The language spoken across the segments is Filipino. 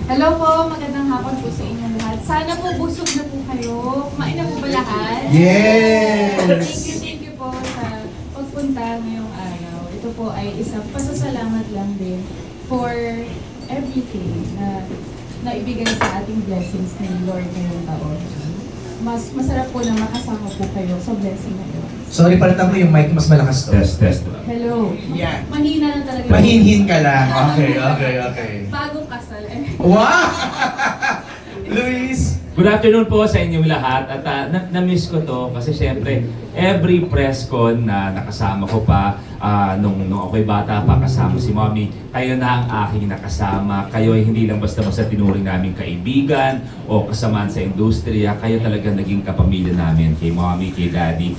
Hello po, magandang hapon po sa inyong lahat. Sana po busog na po kayo. Kumain na po ba lahat? Yes! Thank you po sa pagpunta ngayong araw. Ito po ay isang pasasalamat lang din for everything na naibigay sa ating blessings ni Lord ngayong taon. Masarap po na makasama po kayo sa blessing na ito. Sorry, palitan mo yung mic, mas malakas to. Test. Hello. Yan. Mahina na talaga. Mahinhin ka lang. Okay. Bagong kasal. Wow! Luis! Good afternoon po sa inyong lahat at na-miss ko to kasi syempre every press con na nakasama ko pa nung ako'y bata pa kasama si Mommy, kayo na ang aking nakasama. Kayo ay hindi lang basta-basta tinuring namin kaibigan o kasamaan sa industriya, kayo talaga naging kapamilya namin kay Mommy, kay Daddy.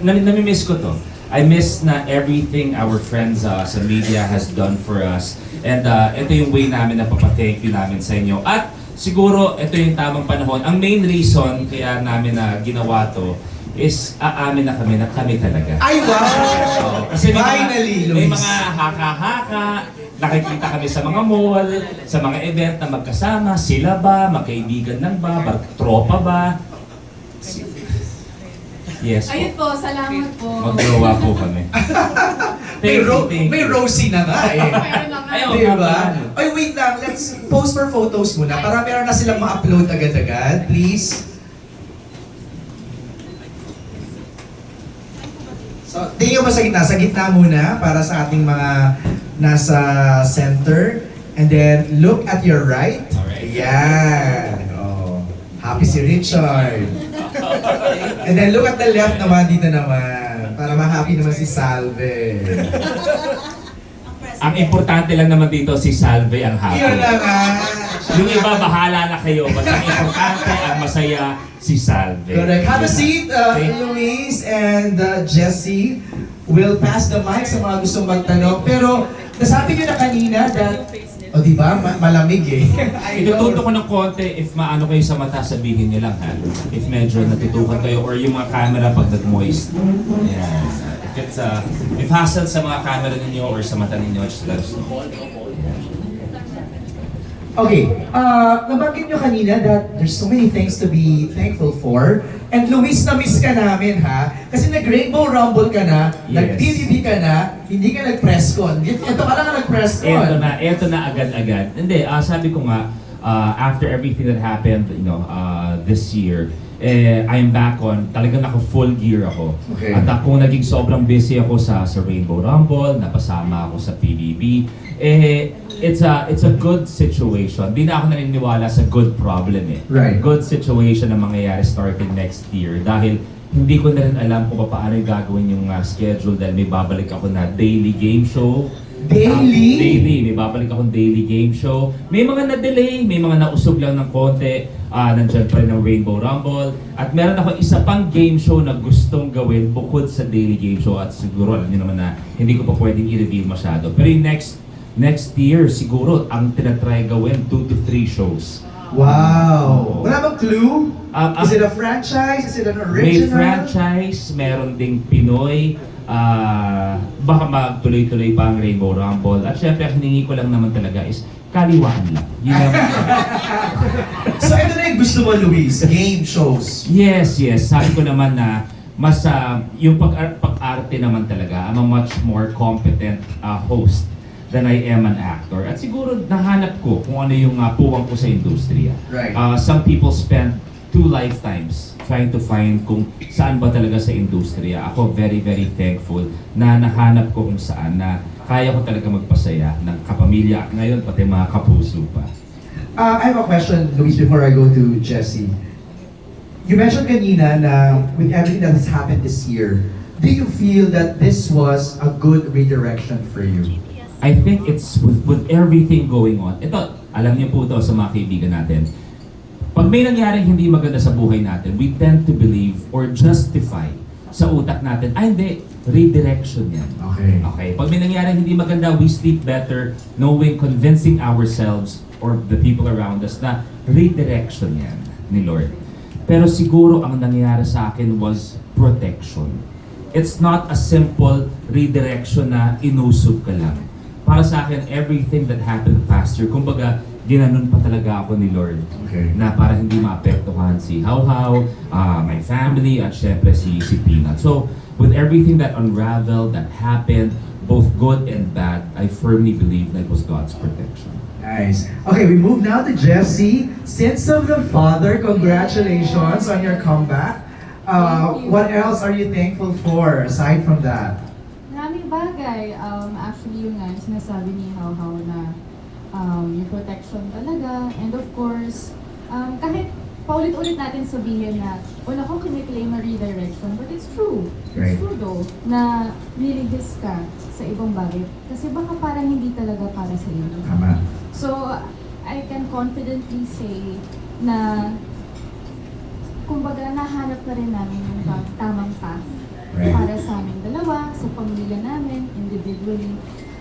Nami-miss ko to. I miss na everything our friends sa media has done for us. And ito yung way namin na papathank you namin sa inyo. At siguro, ito yung tamang panahon. Ang main reason kaya namin na ginawa to is aamin na kami talaga. Ay, wow! Kasi Finally, may Luis. mga haka-haka, nakikita kami sa mga mall, sa mga event na magkasama, sila ba, magkaibigan lang ba, tropa ba? Yes Ayun po. po, salamat po. Mag-jowa po kami. May, Thank you. may Rosie na nga eh. Meron na nga. Ayaw. Diba? Ay, wait lang. Let's pose for photos muna para meron na silang ma-upload agad-agad. Please. So, tingin mo sa gitna. Sa gitna muna para sa ating mga nasa center. And then, look at your right. Alright. Yan. Oh. Happy si Richard. And then, look at the left naman. Dito naman. Para ma-happy naman si Salve. Ang importante lang naman dito si Salve ang happy. Yun na nga. Yung iba, bahala na kayo. Basta ang importante, ang masaya, si Salve. Correct. Have a seat, Luis and Jessie. We'll pass the mic sa mga gustong magtanong. Pero, nasabi nyo na kanina that, o di ba, malamig eh. Itututo ko ng konti, if maano kayo sa mata, sabihin nyo lang ha. If medyo natutukan kayo, or yung mga camera pag nag-moist. Yan. If hassle sa mga camera ninyo or sa mata ninyo, just let us know. Okay, nabanggit nyo kanina that there's so many things to be thankful for. And Luis, na-miss ka namin ha? Kasi nag-Rainbow Rumble ka na, Yes. nag-DVB ka na, hindi ka nag-press con. Ito ka lang nag-press con. Ito na agad-agad. Hindi, sabi ko nga, after everything that happened, this year, I'm back on, talagang naka-full gear ako. Okay. At kung naging sobrang busy ako sa Rainbow Rumble, napasama ako sa PBB, it's a good situation. Di na ako naniniwala sa good problem eh. Right. Good situation na mangyayari starting next year. Dahil hindi ko na rin alam kung paano yung gagawin yung schedule dahil may babalik ako na daily game show. Daily? Daily. May babalik akong daily game show. May mga na-delay, may mga nausog lang ng konti. Nandiyan pa rin ang Rainbow Rumble. At meron ako isa pang game show na gustong gawin bukod sa daily game show. At siguro alam niyo naman na hindi ko pa pwedeng i-reveal masyado. Pero yung next year, siguro, ang tinatry gawin, 2 to 3 shows. Wow! Wala bang clue? Ah, Is it a franchise? Is it an May original? franchise, meron ding Pinoy, baka magtuloy-tuloy pa ang Rainbow Rumble. At syempre, ang hiningi ko lang naman talaga is kaliwaan lang. Yun naman. So ito na yung gusto mo, Luis, game shows. Yes. Sabi ko naman na mas yung pag-arte naman talaga, I'm a much more competent host than I am an actor. At siguro nahanap ko kung ano yung puwang ko sa industriya. Right. Some people spend 2 lifetimes trying to find kung saan ba talaga sa industriya. Ako very, very thankful na nahanap ko kung saan na kaya ko talaga magpasaya ng kapamilya at ngayon pati mga kapuso pa. I have a question, Luis, before I go to Jessie. You mentioned kanina na with everything that has happened this year, do you feel that this was a good redirection for you? I think it's with everything going on. Ito, alam niyo po ito sa mga kaibigan natin. Pag may nangyaring hindi maganda sa buhay natin, we tend to believe or justify sa utak natin, hindi, redirection yan. Okay. Pag may nangyaring hindi maganda, we sleep better knowing, convincing ourselves or the people around us na redirection yan ni Lord. Pero siguro ang nangyari sa akin was protection. It's not a simple redirection na inusog ka lang. Para sa akin, everything that happened past year, kumbaga, ginanon pa talaga ako ni Lord. Okay. Na para hindi maapektuhan si How, my family, at syempre si Peanut. So, with everything that unraveled, that happened, both good and bad, I firmly believe that it was God's protection. Nice. Okay, we move now to Jessie. Sins of the Father, congratulations on your comeback. Thank you. What else are you thankful for aside from that? Maraming bagay. Actually, yung nga, yung sinasabi ni How na yung protection talaga. And of course, kahit paulit-ulit natin sabihin na wala akong kiniklaim na redirection, but it's true. Right. It's true though, na niligis ka sa ibang bagay. Kasi baka parang hindi talaga para sa iyo. Tama. So, I can confidently say na kumbaga nahanap na rin namin yung tamang path Right. para sa amin dalawa, sa pamilya namin, individually.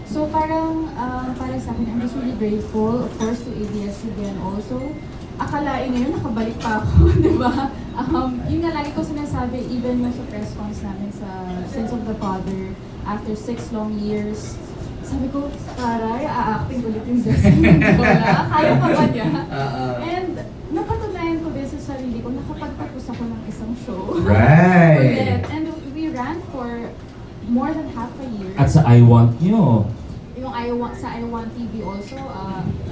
So parang para sa akin, I'm just really grateful, of course, to ABS-CBN also. Akalain ngayon, nakabalik pa ako, di ba? Yun nga lagi ko sinasabi, even yung sa press cons namin sa Sins of the Father, after 6 long years, sabi ko, taray, a-acting ulit yung Jessie Mendiola. Kaya pa ba niya? And napatunayan ko din sa sarili ko, nakapagtapos ako ng isang show. Right. Ulit. And we ran for more than half a year. At sa I Want nyo, Yung sa I Want TV also,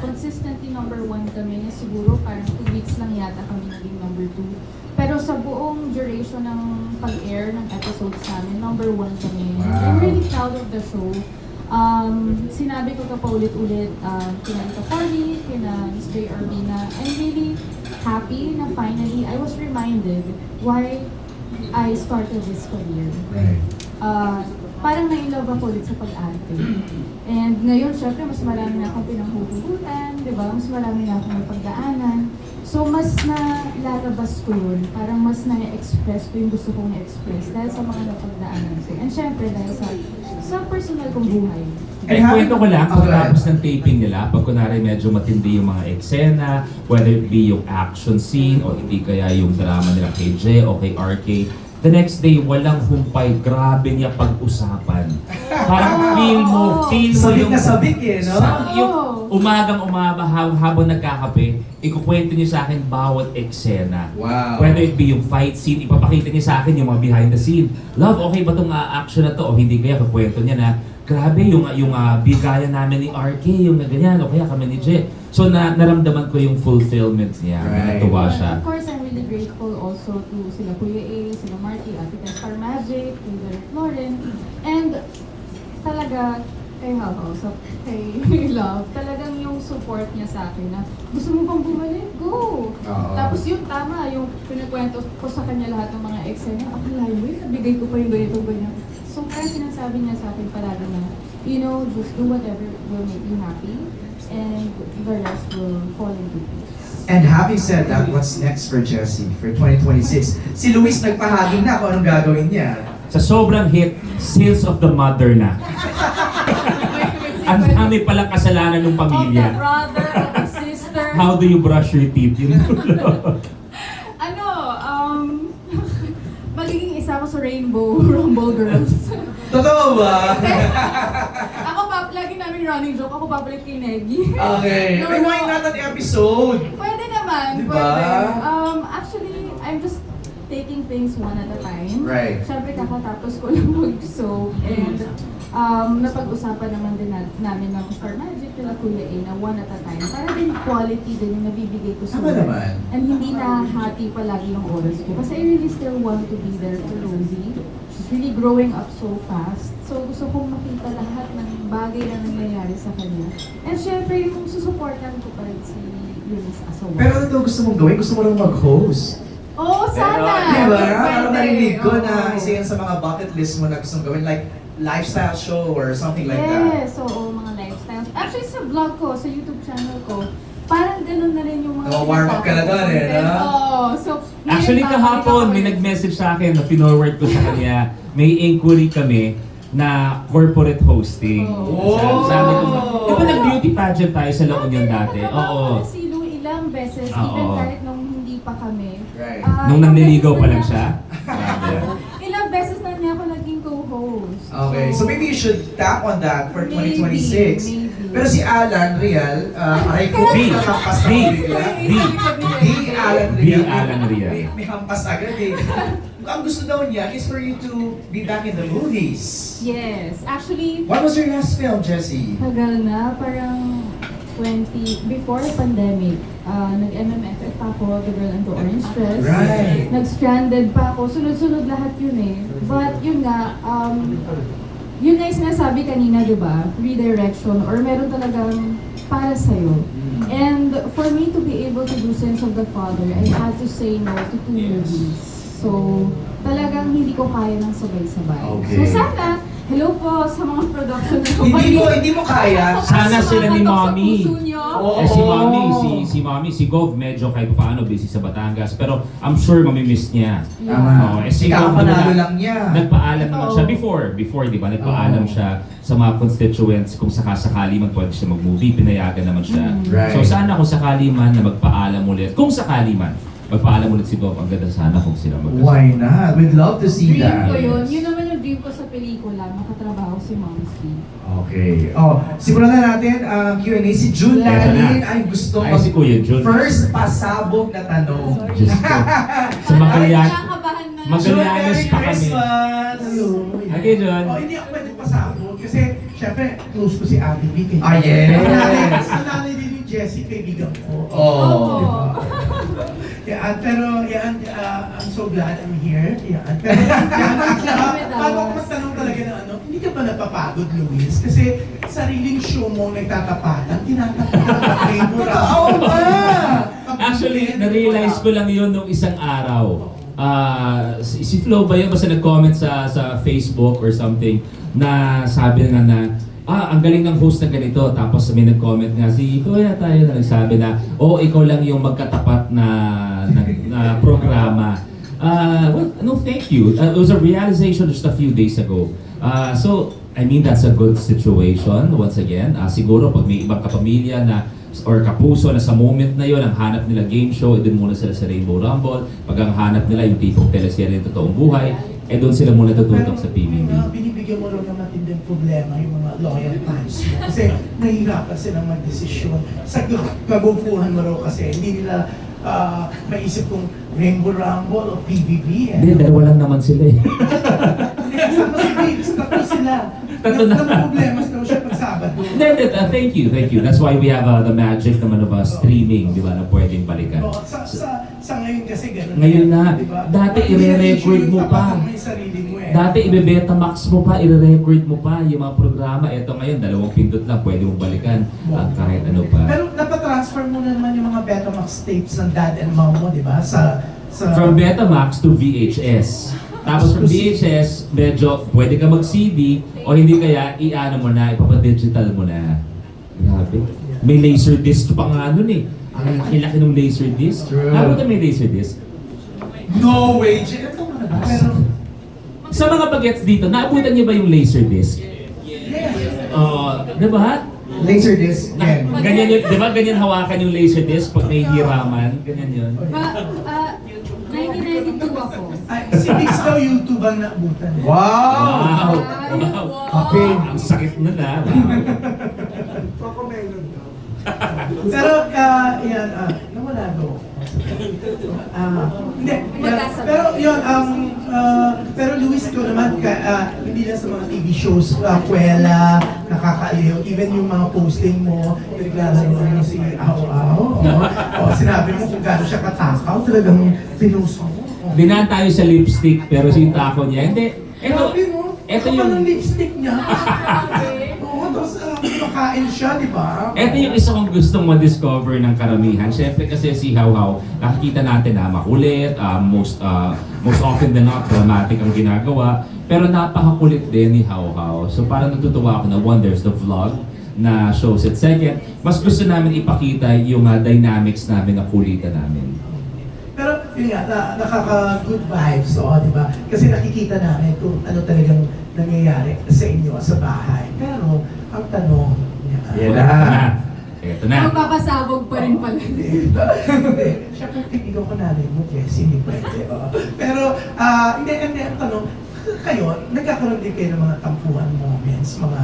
consistently number 1 kami. Siguro parang 2 weeks lang yata kami naging number 2. Pero sa buong duration ng pag-air ng episodes namin, number 1 kami. Wow. I'm really proud of the show. Sinabi ko pa ulit-ulit, kina Rita Forley, kina Miss J. Urbina, I'm really happy na finally I was reminded why I started this career. Right. Parang na-inlove ako ulit sa pag-arte. And ngayon, syempre, mas marami na akong pinanghuhugutan, di ba? Mas marami na akong napagdaanan. So, mas nalalabas ko yun. Parang mas na-express ko yung gusto kong na-express dahil sa mga napagdaanan ko. And syempre, dahil sa personal kong buhay. Eh, kwento ko lang, Oh, go ahead. pagkatapos ng taping nila, pag kunwari medyo matindi yung mga eksena, whether it be yung action scene, o hindi kaya yung drama nila kay J o kay RK, the next day, walang humpay, grabe niya pag-usapan. Parang feel mo Sabik yung... na sabik eh, no? Yung umagang-umaba habang nagkakape, ikukwento niyo sa akin bawat eksena. Wow. Whether it be yung fight scene, ipapakita niya sa akin yung mga behind the scene. Love, okay ba itong action na to? O hindi kaya, kukwento niya na, grabe yung bigayan namin ni RK, yung na ganyan, o kaya kami ni J. So naramdaman ko yung fulfillment niya. Right. Natuwa siya. Of course, I'm really grateful also to sila Kuya A, sila Marty, Ate Tess Magic, Kuya Lauren, and talaga kay How, so kay Love, talagang yung support niya sa akin na gusto mo bang bumalik? Go! Oo. Tapos yung tama, yung pinagkwento ko sa kanya lahat ng mga eksena, akalain mo yun, nabigay ko pa yung ganito, ganyan. So parang sinasabi niya sa akin palagi na, you know, just do whatever will make you happy, and the rest will fall into place. And having said that, what's next for Jessie for 2026? Si Luis nagpahaging na kung anong gagawin niya. Sa sobrang hit, Sins of the Mother na. Ang dami palang kasalanan ng Of the pamilya. brother, of the sister. How do you brush your teeth? Yun. Ano, magiging isa ako sa Rainbow Rumble Girls. Totoo ba? Ako lagi namin running joke, ako papalit kay Neggy. Okay. No, Rewind no. natin yung episode. Pwede naman, Diba? pwede. Actually, I'm just taking things one at a time. Right. Siyempre kakatapos ko lang mag-soap and napag-usapan naman din namin ng Star Magic nila Kuya A na one at a time. Para din quality din yung nabibigay ko sa Tama work. naman. And hindi na hati palagi yung oras ko. Kasi I really still want to be there for Rosie. She's really growing up so fast. So gusto kong makita lahat ng bagay na nangyayari sa kanya. And syempre yung susuportan ko pa rin si Luis as a wife. Pero ano daw gusto mong gawin? Gusto mo lang mag-host. Oo, sana! Di ba? Pwede. Parang narinig ko na Oo. isa yan sa mga bucket list mo na gustong gawin. Like, lifestyle show or something like that. Yes, oo, mga lifestyles. Actually, sa vlog ko, sa YouTube channel ko, parang ganun na rin yung mga warm up ka na doon eh, no? Oo, so... Actually, ngayon, kahapon, may babalik ako nag-message sa akin na pinorward ko sa kanya. May inquiry kami na corporate hosting. Oh. Sabi ko, di ba nag-beauty pageant tayo sa La Union dati? Oo. Si Lou ilang beses, Oo. even kahit nung hindi pa kami. Right. Nung ilang nanliligaw beses pa na lang niya- siya. Grabe. Ilang beses na niya ako naging co-host. Okay, so maybe you should tap on that for Maybe, 2026. maybe. Pero si Alan Real, aray ko, B. nakampas B. ako bigla. B. Di Alan B. Real. Alan Real. May hampas agad eh. Ang gusto daw niya is for you to be back in the movies. Yes. Actually, What was your last film, Jessie? tagal na, parang 20, before pandemic, nag-MMFF pa ako, The Girl in the Orange Dress. Right. Nag-stranded pa ako, sunod-sunod lahat yun eh. But yun nga, yun nga yung sinasabi kanina, di ba? Redirection, or meron talagang para sa'yo. And for me to be able to do Sins of the Father, I had to say no to 2 movies. So, talagang hindi ko kaya ng sabay-sabay. Okay. So sana, hello po sa mga production na Hindi mo kaya. Sana sila ni Mommy. Oo. Si Mommy, si Gov medyo kahit paano busy sa Batangas. Pero I'm sure mamimiss niya. Tama. Si Ikaw, Gov panalo naman, lang niya. Nagpaalam naman siya Oo. before, di ba? Nagpaalam siya sa mga constituents kung sakasakali man pwede siya mag-movie, pinayagan naman siya. Right. So sana kung sakali man na magpaalam ulit, kung sakali man, magpaalam ulit si Gov, ang ganda sana kung sila magkasama. Why not? We'd love to see Dream that. ko yun. Yun naman yung dream ko sa pelikula, makatrabaho si Momsy. Okay. Oh, simulan na natin ang Q&A. Si June Eto na. Lalin ay gusto Ay, si Kuya Jun. first pasabog na tanong. Diyos ko. Sa Magallanes, Nakakabahan na. Magallanes pa kami. Christmas! Okay, John. Oh, hindi ako pwede pasabog kasi syempre close ko si Abby B. Ah, yes. Ang nanay din ni Jessie, kaibigan ko. Oh. Yan, pero yan, I'm so glad I'm here. Yan, pero bago ako magtanong talaga na ano, hindi ka ba napapagod, Luis? Kasi sariling show mo nagtatapatan, tinatapatan ka rin mo. Oo ba? Actually, na-realize ko lang yun nung isang araw. Si Flo ba yun? Basta nag-comment sa Facebook or something na sabi nga na, ang galing ng host na ganito. Tapos may nag-comment nga, si Kuya tayo na nagsabi na, ikaw lang yung magkatapat na programa. Well, no, thank you. It was a realization just a few days ago. So, I mean, that's a good situation, once again. Siguro, pag may ibang kapamilya na or kapuso na sa moment na yon ang hanap nila game show, doon muna sila sa Rainbow Rumble. Pag ang hanap nila yung tipong teleserye ng totoong buhay, doon sila muna tututok sa PBB. Binibigyan mo rin ng matinding problema yung mga loyal fans mo. Kasi nahihirapan silang mag-desisyon. Sa kagupuhan mo raw kasi, hindi nila maisip kung Rainbow Rumble o PBB. Hindi, dalawa lang naman sila eh. Kasama si Biggs, tatlo sila. Tatlo na. problema daw siya pag Sabado. Thank you. That's why we have the magic naman of streaming, di ba, na pwedeng balikan. Oo, sa ngayon kasi gano'n. Ngayon na. Diba? Dati Hindi i-re-record na-issue mo yung pa. tapat mo yung sarili mo eh. Dati i-betamax mo pa, i-record mo pa yung mga programa. Ito ngayon, 2 pindot lang, pwede mong balikan kahit ano pa. Pero napatransfer mo na naman yung mga Betamax tapes ng dad and mom mo, di ba? From Betamax to VHS. Tapos from VHS, medyo pwede ka mag-CD o hindi kaya i-ano mo na, ipapadigital mo na. Grabe. May laserdisc pa nga nun eh. Ang laki-laki ng laserdisc. True. Ano may laserdisc? No way, Jen. Ito mga basta. Pero, Sa mga bagets dito, naabutan niyo ba yung laserdisc? Di ba? Laserdisc. Jen. Ganyan yun, di ba? Ganyan hawakan yung laserdisc pag may hiraman. Ganyan yun. 1992 ako. si Biggs daw YouTube ang naabutan. Wow! Kape. Ang sakit nun ah. Pero, yan, nawala daw. Hindi. Pero yun, pero Luis, ikaw naman, hindi lang sa mga TV shows, Kuwela, nakakaaliw, even yung mga posting mo, naglalaro mo si Ao Ao, sinabi mo kung gaano siya katakaw, talagang pinuso mo. Dinaan tayo sa lipstick pero yung tako niya, hindi. Grabe mo, Ito kapal yung... ng lipstick niya. Oo, tapos makain siya, di ba? Ito yung isa kong gustong ma-discover ng karamihan. Siyempre kasi si How How, nakikita natin na makulit, most often than not, dramatic ang ginagawa. Pero napakakulit din ni How How. So parang natutuwa ako na one, there's the vlog na shows it. Second, mas gusto namin ipakita yung dynamics namin na kulitan namin. Pero yun nga, nakaka-good vibes, di ba? Kasi nakikita namin kung ano talagang nangyayari sa inyo sa bahay. Pero ang tanong, Yan na. Ito na. Magpapasabog pa rin pala. Hindi. Siyempre, kaibigan ko nanay mo, Jessie, hindi pwede. Pero, hindi, ang tanong, kayo, nagkakaroon din kayo ng mga tampuhan moments, mga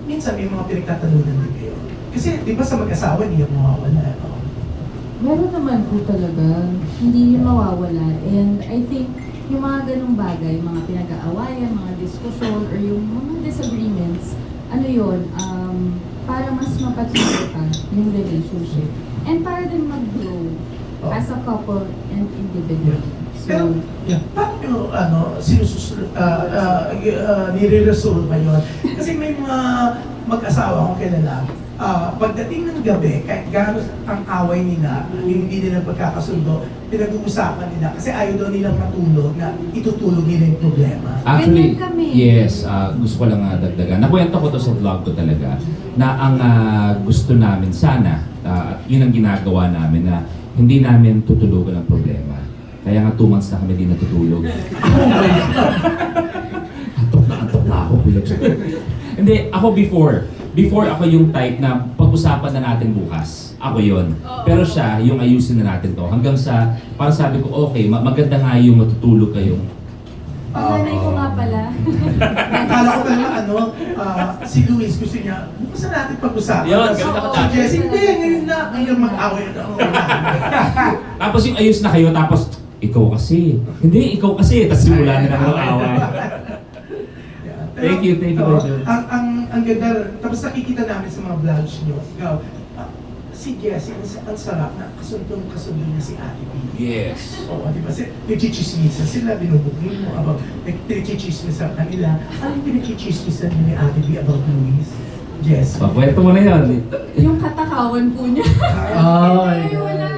minsan may mga pinagtatalunan din kayo. Kasi di ba sa mag-asawa, hindi yung mawawala. No? Meron naman po talaga, hindi yun mawawala. And I think yung mga ganong bagay, mga pinag-aawayan, mga diskusyon, or yung mga disagreements, ano yun, para mas mapatuloy pa yung relationship. And para din mag-grow as a couple and individual. Pero, So, paano nyo, nire-resolve ba yun? Kasi may mga mag-asawa akong kilala, pagdating ng gabi, kahit gano'n ang away nila, yung hindi nila pagkakasundo, pinag-uusapan nila kasi ayaw daw nilang matulog na itutulog nila yung problema. Actually, Ganyan kami. yes, gusto ko lang dagdagan. Nakwento ko to sa vlog ko talaga na ang gusto namin sana, at yun ang ginagawa namin na hindi namin tutulugan ang problema. Kaya nga 2 months na kami din natutulog. Antok na ako. Hindi, ako before ako yung type na pag-usapan na natin bukas. Ako yon. Pero siya, yung ayusin na natin to. Hanggang sa, parang sabi ko, okay, maganda nga yung matutulog kayong. ang nanay ko nga pala. Akala ko talaga, si Luis gusto niya, bukas na natin pag-usapan. Yun, So, ganun ako si dati. Jessie, hindi, ngayon na, ngayon mag-away na ako. Tapos yung ayos na kayo, tapos ikaw kasi. Hindi, ikaw kasi. Tapos simula na naman ang away. Thank you. Ang ganda, tapos nakikita namin sa mga vlogs nyo, si Jessie, ang sarap na kasundo niya si Ate B. Yes. Oo, di ba? Nagchichismisan sila, binubugin mo about, nagchichismisan kanila. Anong pinagchichismisan niyo ni Ate B about Luis? Jess? Kwento mo na yun. Yung katakawan po niya. Oh my Eh, God. wala,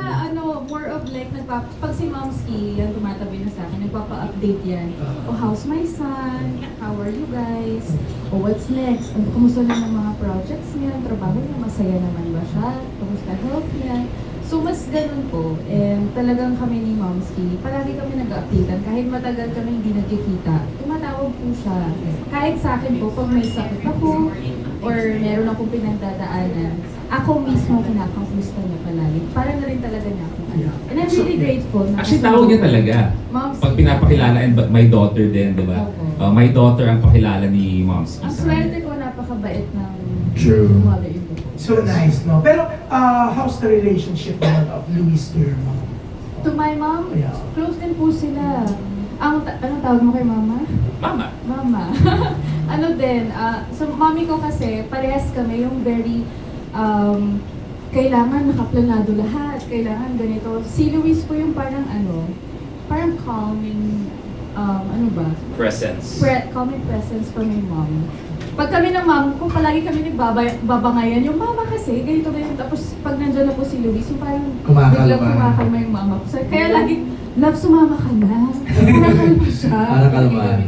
more of like, pag si Momski, yan tumatabi na sa akin, nagpapa-update yan. Oh, how's my son? How are you guys? Oh, what's next? Ano, kumusta na ng mga projects niya? Trabaho niya, masaya naman ba siya? Kumusta health niya? So, mas ganun po. And talagang kami ni Momski, palagi kami nag-updatean. Kahit matagal kami hindi nagkikita, tumatawag po siya. Kahit sa akin po, pag may sakit ako, or meron akong pinagdadaanan, ako mismo kinakamusta niya palagi. Para na rin talaga niya akong anak. And I'm really grateful. na Actually, tawag niya talaga. Momski. Pag pinapakilala, and my daughter din, di ba? Opo. My daughter ang pakilala ni Momski. Ang swerte ko, napakabait ng True. mother-in-law. So nice, no? Pero, how's the relationship naman of Luis to your mom? To my mom, Yeah. close din po sila. Anong tawag mo kay mama? Mama. Mama. Ano din, so mami ko kasi, parehas kami yung very, kailangan nakaplanado lahat, kailangan ganito. Si Luis po yung parang parang calming, Presence. calming presence for my mom. Pag kami ng mom ko, palagi kami nagbabangayan. Yung mama kasi, ganito. Tapos pag nandiyan na po si Luis, yung parang Kumakalma. biglang kumakalma yung mama ko. So, kaya lagi, love, sumama ka na. Kumakalma siya. Para kalma.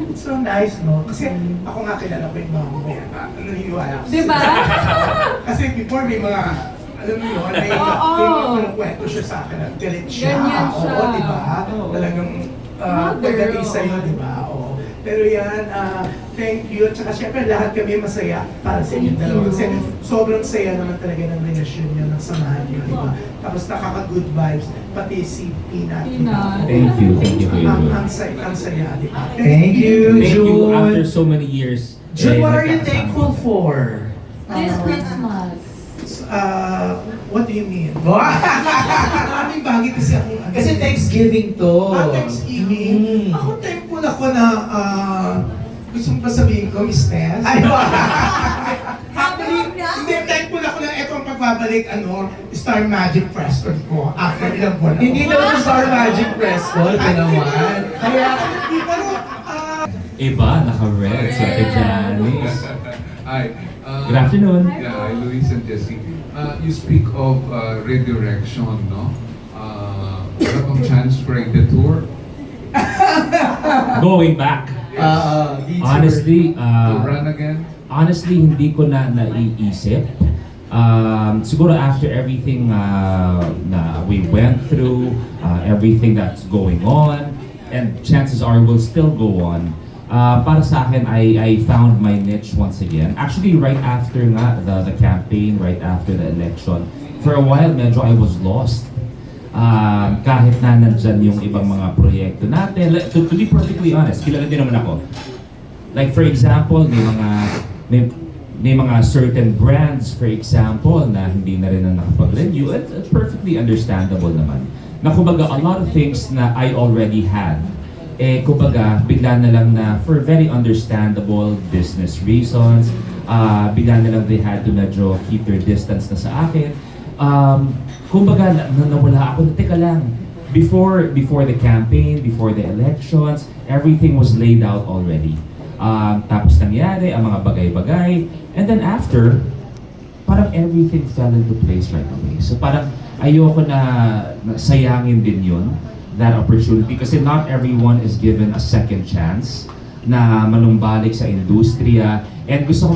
It's so nice, no? Kasi ako nga kilala ko yung mama mo yan. Naniniwala ako. Diba? Kasi before may mga, alam mo yun, may mga kwento siya sa akin at galit siya. Ganyan siya. Oo, di ba? Oo. Talagang Mother, pagdating oo. sa'yo, di ba? Oo. Pero yan, thank you. At saka syempre lahat kami masaya para sa inyo Thank dalawa. you. Kasi sobrang saya naman talaga ng relasyon niyo, ng samahan niyo, di ba? Tapos nakaka-good vibes, pati si Peanut. di ba? Peanut. Thank you for your Ang saya, di ba? Thank you, Thank you June. after so many years. June, what are you nagkakasama thankful kami. for? This Christmas. What do you mean? Maraming bagay kasi ako. Kasi Thanksgiving to. Thanksgiving. Mm. Ako thankful ako na gusto mo pa sabihin ko, Miss Tess? Ay, Actually, hindi, thankful ako na ito ang pagbabalik, Star Magic Press Con ko after ilang buwan ako. Hindi naman sa Star Magic Press Call ka naman. Kaya, pero, Iba, naka-red si Ate Janice. Hi. Good afternoon. Yeah, hi, Luis and Jessie. You speak of redirection, no? Wala bang chance for a detour Going back. Honestly, to run again? honestly, hindi ko na naiisip. Siguro after everything na we went through, everything that's going on, and chances are will still go on. Para sa akin, I found my niche once again. Actually, right after nga the campaign, right after the election, for a while, medyo I was lost. Kahit na nandyan yung ibang mga proyekto natin. To be perfectly honest, kilala din naman ako. Like for example, may mga may mga certain brands, for example, na hindi na rin na nakapag-renew. It's perfectly understandable naman. Na kumbaga, a lot of things na I already had, kumbaga, bigla na lang na for very understandable business reasons, bigla na lang they had to medyo keep their distance na sa akin. Kumbaga, nawala ako, teka lang, before the campaign, before the elections, everything was laid out already. Tapos nangyari ang mga bagay-bagay, and then after, parang everything fell into place right away. So parang ayoko na sayangin din yun, that opportunity, kasi not everyone is given a second chance na manumbalik sa industriya. And gusto ko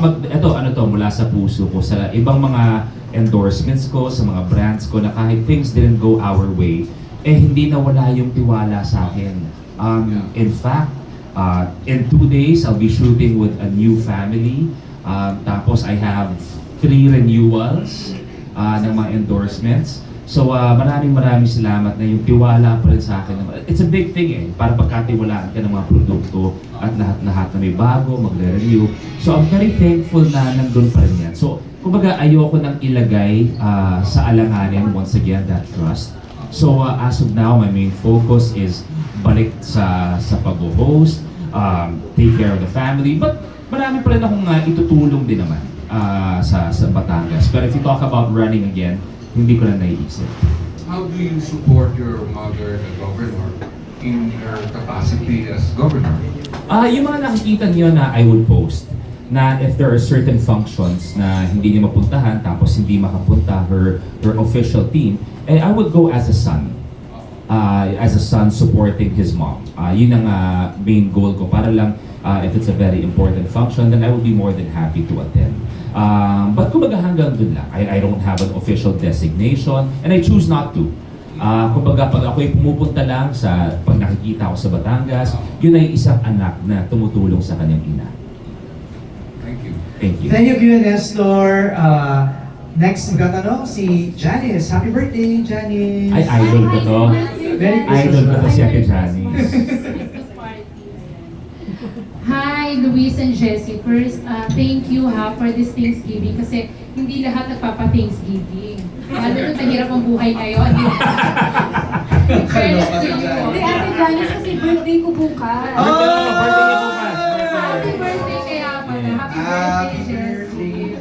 mula sa puso ko, sa ibang mga endorsements ko, sa mga brands ko, na kahit things didn't go our way, hindi nawala yung tiwala sa akin. In fact, in 2 days, I'll be shooting with a new family. Tapos I have 3 renewals ng mga endorsements. So maraming salamat na yung tiwala pa rin sa akin. It's a big thing para pagkatiwalaan ka ng mga produkto at lahat na may bago, magre-renew. So I'm very thankful na nandun pa rin yan. So kumbaga ayoko nang ilagay sa alanganin once again that trust. So as of now, my main focus is balik sa pag-host, take care of the family, but marami pa rin akong itutulong din naman sa Batangas. But if you talk about running again, hindi ko na naiisip. How do you support your mother, the governor, in her capacity as governor? Yung mga nakikita niyo na I would post, na if there are certain functions na hindi niya mapuntahan, tapos hindi makapunta her official team, I would go as a son. As a son supporting his mom. Yun ang main goal ko. Para lang, if it's a very important function, then I would be more than happy to attend. But kumbaga hanggang dun lang. I don't have an official designation, and I choose not to. Kumbaga pag ako'y pumupunta lang pag nakikita ko sa Batangas, yun ay isang anak na tumutulong sa kanyang ina. Thank you. Thank you. Thank you, Nestor. Next, magtatanong si Janice. Happy birthday, Janice! Ay, idol ko to. Merry Christmas. Idol ko to si Ate Janice. Hi, Luis and Jessie. First, thank you for this Thanksgiving kasi hindi lahat nagpapa-Thanksgiving. Lalo na mahirap ang buhay ngayon. In fairness to you. Hindi, Ate Janice, kasi birthday ko bukas. Birthday niya bukas. Happy birthday kaya pala. Happy birthday, Jessie.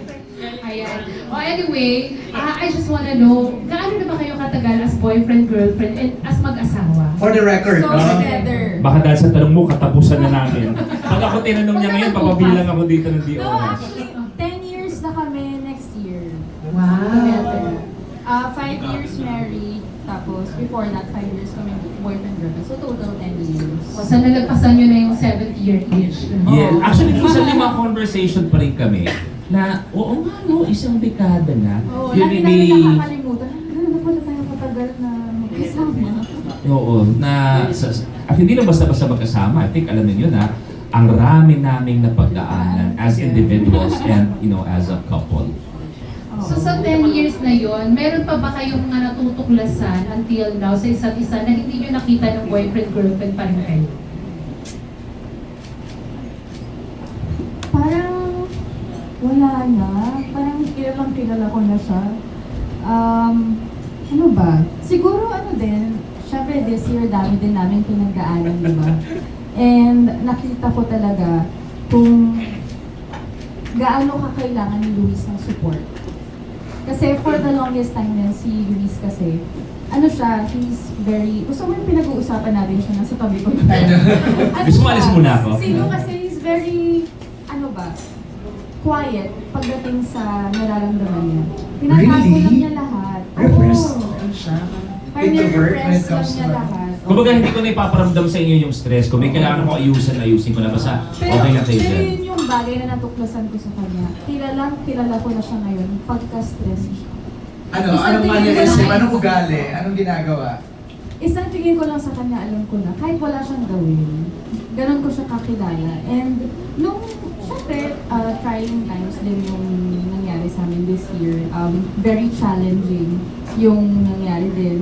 Ayan. Anyway, I just wanna know, gaano na ba kayo katagal as boyfriend, girlfriend, and as mag-asawa? For the record, So, no? together. Baka dahil sa tanong mo, katapusan na namin. Pag ako tinanong niya ngayon, papabilang ako dito ng di No, oras. actually, 10 years na kami next year. Wow. Together. 5 years married, tapos before that, 5 years kami boyfriend, girlfriend. So, total 10 years. O sa nalagpasan nyo na yung 7th year age. Yes. Actually, minsan may mga conversation pa rin kami na, oo nga no, isang dekada na. Oo, Yun, lagi namin nakakalimutan. Gano'n na pala tayo matagal na magkasama. Oo, at hindi lang basta-basta magkasama. I think alam niyo na, ang rami naming napagdaanan as individuals and, as a couple. So sa 10 years na yon, meron pa ba kayong mga natutuklasan until now sa isa't isa na hindi nyo nakita ng boyfriend-girlfriend pa rin kayo? Parang wala na. Parang kilala ko na siya. Ano ba? Siguro din, syempre this year dami din namin pinagdaanan, di ba? And nakita ko talaga kung gaano kakailangan ni Luis ng support. Kasi for the longest time din, si Luis kasi, he's very, gusto mo yung pinag-uusapan natin siya, nasa tabi ko. Gusto mo alis muna ako? Sino kasi he's very, quiet pagdating sa nararamdaman niya. Tinatago Really? lang niya lahat. Repressed Oo. lang siya. Parang Introvert when it nire-repress lang comes niya to lahat. Kumbaga, hindi ko na ipaparamdam sa inyo yung stress. Kung may kailangan ko ayusin ko na. Basta okay lang kayo pero dyan. yun yung bagay na natuklasan ko sa kanya. Kilala ko na siya ngayon pagka-stress siya. Anong mannerism? Anong ugali? Anong ginagawa? Isang tingin ko lang sa kanya, alam ko na, kahit wala siyang gawin, ganun ko siya kakilala. And nung, syempre, trying times din yung nangyari sa amin this year. Very challenging yung nangyari din.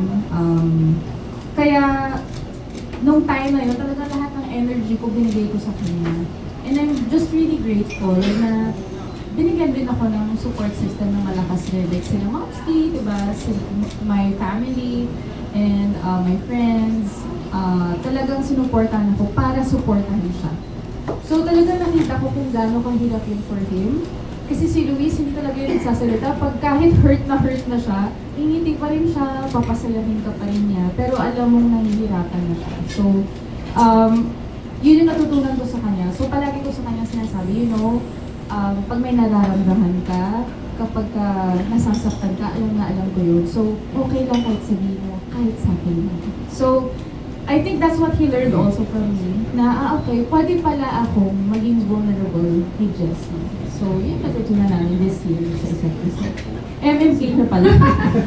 Kaya, nung time na yun, talaga lahat ng energy ko binigay ko sa kanya. And I'm just really grateful na binigyan din ako ng support system ng malakas din. Like sila Momski, diba? My family, and my friends. Talagang sinuportahan ako para supportahan siya. So talagang nakita ko kung gaano kahirap yun for him. Kasi si Luis hindi talaga yun nagsasalita. Pag kahit hurt na siya, ingiti pa rin siya, papasalahin ka pa rin niya. Pero alam mong nahihirapan na siya. So, yun yung natutunan ko sa kanya. So palagi ko sa kanya sinasabi, pag may nararamdaman ka, kapag nasasaktan ka, alam ko yun. So, okay lang kahit sabihin mo, kahit sa akin lang. So, I think that's what he learned also from me, na okay, pwede pala akong maging vulnerable kay Jessie. So, yun natutunan namin this year sa isa't isa. MMK na pala.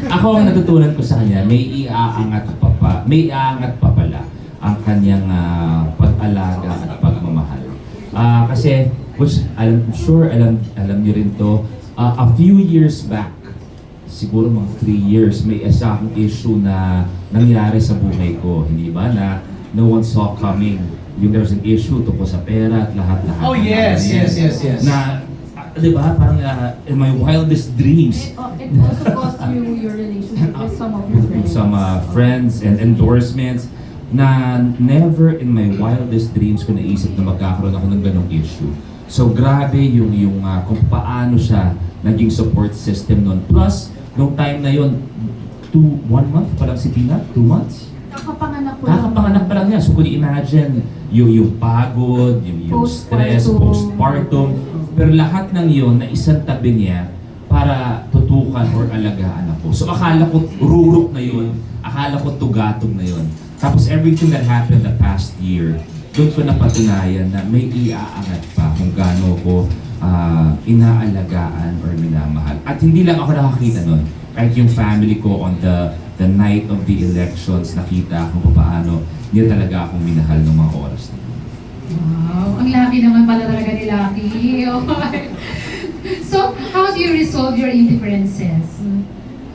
Ako ang natutunan ko sa kanya, may iaangat pa pala ang kanyang pag-alaga at pagmamahal. Kasi, which I'm sure alam niyo rin to, a few years back, siguro mga 3 years, may isa akong issue na nangyari sa buhay ko, hindi ba? Na no one saw coming. There's an issue tungkol sa pera at lahat-lahat. Oh yes. Na, di ba, parang in my wildest dreams, It also cost you your relationship with some of your friends. some friends and endorsements, na never in my wildest dreams ko naisip na magkakaroon ako ng ganong issue. So grabe yung kung paano siya naging support system nun. Plus, nung time na yun, 1 month pa lang si Tina? 2 months? Kakapanganak ko lang. Kakapanganak pa lang niya. So kung imagine yung pagod, yung stress, postpartum. Pero lahat ng yun na isang tabi niya para tutukan or alagaan ako. So akala ko rurok na yun. Akala ko tugatog na yun. Tapos everything that happened the past year, doon ko napatunayan na may iaangat pa kung gaano ko inaalagaan or minamahal. At hindi lang ako nakakita nun. Kahit yung family ko on the night of the elections, nakita kung paano niya talaga akong minahal ng mga oras na yun. Wow, ang laki naman pala talaga ni Lucky. Okay. So, how do you resolve your indifferences?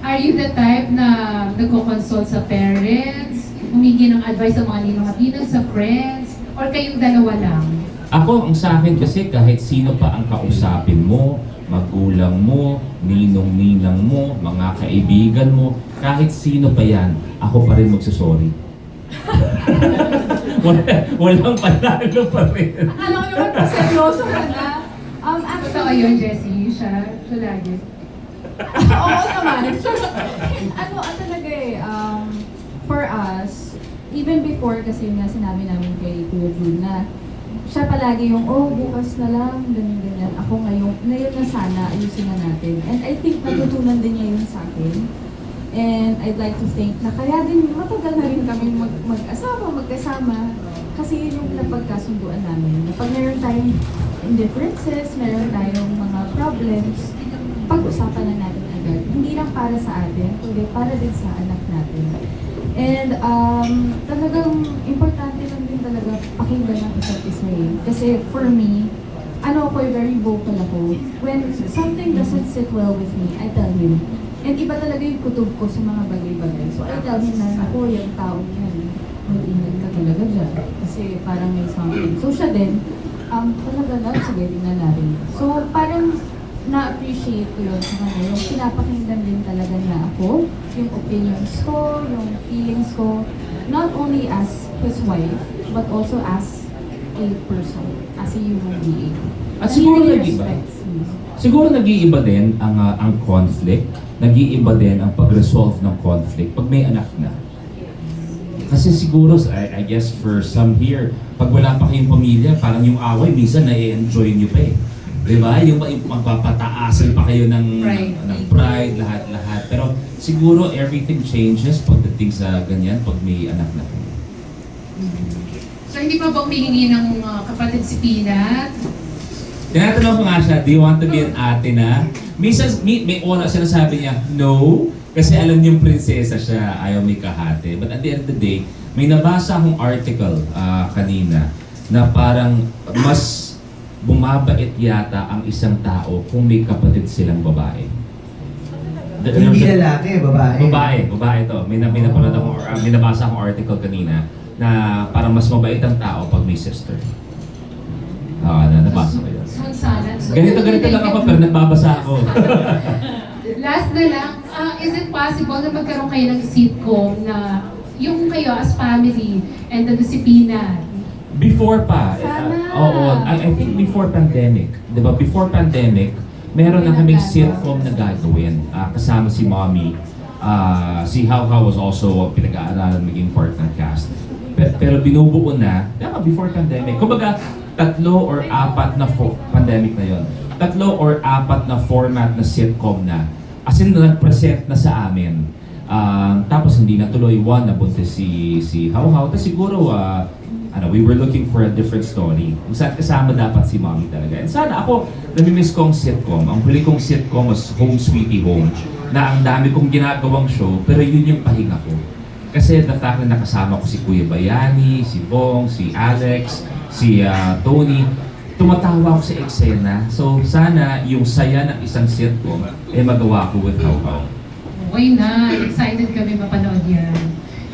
Are you the type na nagko-consult sa parents, humingi ng advice sa mga ninong at ninang, sa friends, or kayong dalawa lang? Ako, ang sa akin kasi kahit sino pa ang kausapin mo, magulang mo, ninong-ninang mo, mga kaibigan mo, kahit sino pa yan, ako pa rin magsasorry. Walang panalo pa rin. Akala ko naman pa seryoso ka na. Totoo yun, Jessie. Siya lagi. Oo naman. Talaga for us, even before kasi nga sinabi namin kay Kuya Jun na siya palagi yung, bukas na lang, ganyan. Ako ngayon na sana, ayusin na natin. And I think natutunan din niya yun sa akin. And I'd like to think na kaya din matagal na rin kami magkasama. Kasi yun yung napagkasunduan namin. Pag meron tayong indifferences, meron tayong mga problems, pag-usapan na natin agad. Hindi lang para sa atin, kundi para din sa anak natin. And talagang importante lang din talaga pakinggan ng isa't isa eh. Kasi for me, very vocal ako. When something doesn't sit well with me, I tell him. And iba talaga yung kutob ko sa mga bagay-bagay. So I tell him na, yung tao yan, mag-ingat ka talaga dyan. Kasi parang may something. So siya din, talaga na, sige, tingnan natin. So parang na-appreciate ko yun sa kanya. Yung pinapakinggan din talaga niya ako, yung opinions ko, yung feelings ko, not only as his wife, but also as a person, as a human being. At siguro he really nag-iba. respects me. Siguro nag-iiba din ang conflict, nag-iiba din ang pag-resolve ng conflict pag may anak na. Kasi siguro, I guess for some here, pag wala pa kayong pamilya, parang yung away, minsan na-enjoy nyo pa eh. Diba? Yung magpapataasan pa kayo ng pride, lahat-lahat. Pero siguro everything changes pagdating sa ganyan pag may anak na. So, hindi pa ba humihingi ng kapatid si Peanut? Tinatanong ko nga siya, do you want to be an ate na? Minsan, may oras siya nasabi niya, no. Kasi alam niyong prinsesa siya, ayaw may kahate. But at the end of the day, may nabasa akong article kanina na parang mas bumabait yata ang isang tao kung may kapatid silang babae. Hindi lalaki, babae. Babae to. May nabasa akong article kanina na parang mas mabait ang tao pag may sister. Nabasa ko yun. So, sana Ganito lang ako, pero nagbabasa ako. Last na lang, is it possible na magkaroon kayo ng sitcom na yung kayo as family and the disiplina? Before pa. Sana. Oo, I think before pandemic. Di ba? Before pandemic, meron na kaming sitcom na gagawin. Kasama si Mommy. Si How was also pinag-aaralan maging part ng cast. Pero binubuo na, before pandemic. Kumbaga, 3 or 4 na pandemic na yon. 3 or 4 na format na sitcom na. As in, nag-present na sa amin. Tapos hindi natuloy. One, nabuntis si How. Tapos siguro, we were looking for a different story. Kung saan kasama dapat si Mommy talaga. And sana ako, namimiss ko ang sitcom. Ang huli kong sitcom was Home Sweetie Home. Na ang dami kong ginagawang show, pero yun yung pahinga ko. Kasi the fact na nakasama ko si Kuya Bayani, si Bong, si Alex, si Tony, tumatawa ako sa eksena. So sana yung saya ng isang sitcom, magawa ko with How. Okay na, excited kami mapanood yan.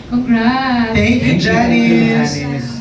Congrats! Thank you, Janice!